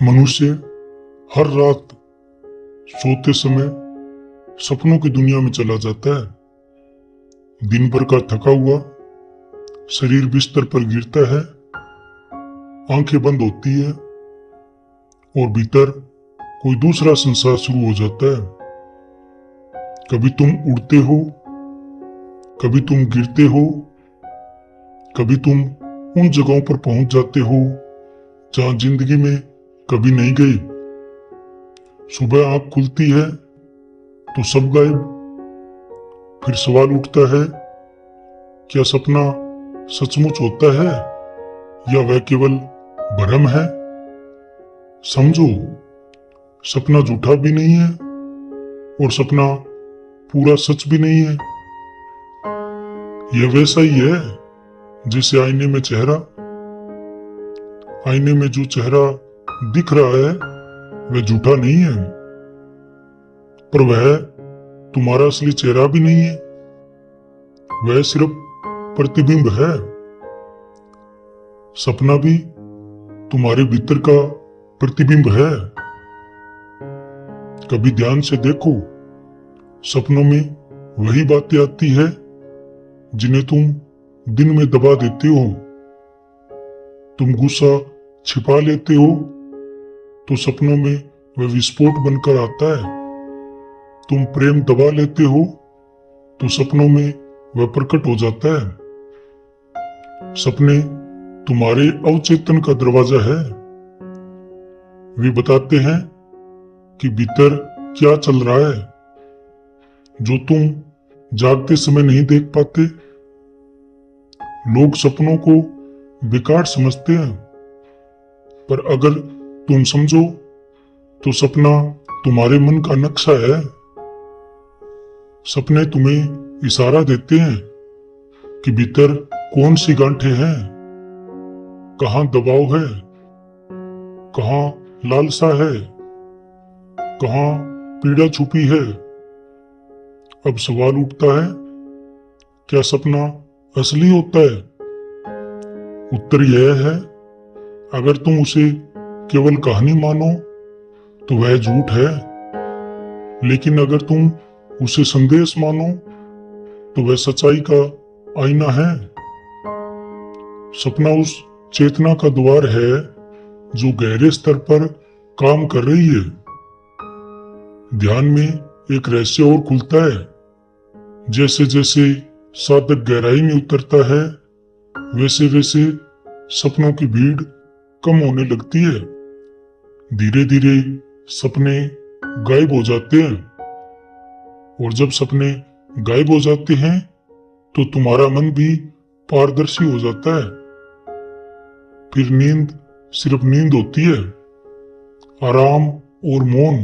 मनुष्य हर रात सोते समय सपनों की दुनिया में चला जाता है। दिन भर का थका हुआ शरीर बिस्तर पर गिरता है, आंखें बंद होती है और भीतर कोई दूसरा संसार शुरू हो जाता है। कभी तुम उड़ते हो, कभी तुम गिरते हो, कभी तुम उन जगहों पर पहुंच जाते हो जहां जिंदगी में कभी नहीं गई। सुबह आंख खुलती है तो सब गायब। फिर सवाल उठता है, क्या सपना सचमुच होता है या वह केवल भ्रम है? समझो, सपना झूठा भी नहीं है और सपना पूरा सच भी नहीं है। यह वैसा ही है जैसे आईने में चेहरा। आईने में जो चेहरा दिख रहा है वह झूठा नहीं है, पर वह तुम्हारा असली चेहरा भी नहीं है। वह सिर्फ प्रतिबिंब है। सपना भी तुम्हारे भीतर का प्रतिबिंब है। कभी ध्यान से देखो, सपनों में वही बातें आती है जिन्हें तुम दिन में दबा देते हो। तुम गुस्सा छिपा लेते हो तो सपनों में वह विस्फोट बनकर आता है। तुम प्रेम दबा लेते हो तो सपनों में वह प्रकट हो जाता है। सपने तुम्हारे अवचेतन का दरवाजा है। वे बताते हैं कि भीतर क्या चल रहा है जो तुम जागते समय नहीं देख पाते। लोग सपनों को बेकार समझते हैं, पर अगर तुम समझो तो सपना तुम्हारे मन का नक्शा है। सपने तुम्हें इशारा देते हैं कि भीतर कौन सी गांठें हैं, कहां दबाव है, कहां लालसा है, कहां पीड़ा छुपी है। अब सवाल उठता है, क्या सपना असली होता है? उत्तर यह है, अगर तुम उसे केवल कहानी मानो तो वह झूठ है, लेकिन अगर तुम उसे संदेश मानो तो वह सच्चाई का आईना है। सपना उस चेतना का द्वार है जो गहरे स्तर पर काम कर रही है। ध्यान में एक रहस्य और खुलता है। जैसे जैसे साधक गहराई में उतरता है, वैसे वैसे सपनों की भीड़ कम होने लगती है। धीरे धीरे सपने गायब हो जाते हैं, और जब सपने गायब हो जाते हैं तो तुम्हारा मन भी पारदर्शी हो जाता है। फिर नींद सिर्फ नींद होती है, आराम और मौन।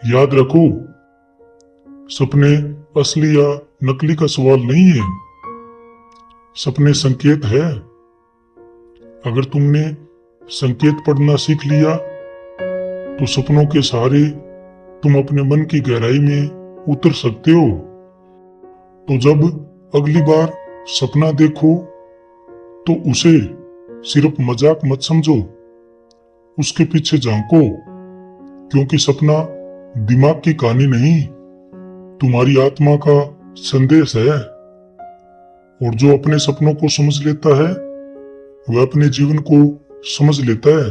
याद रखो, सपने असली या नकली का सवाल नहीं है। सपने संकेत है। अगर तुमने संकेत पढ़ना सीख लिया तो सपनों के सहारे तुम अपने मन की गहराई में उतर सकते हो। तो जब अगली बार सपना देखो तो उसे सिर्फ मजाक मत समझो, उसके पीछे झांको, क्योंकि सपना दिमाग की कहानी नहीं, तुम्हारी आत्मा का संदेश है। और जो अपने सपनों को समझ लेता है वह अपने जीवन को समझ लेता है।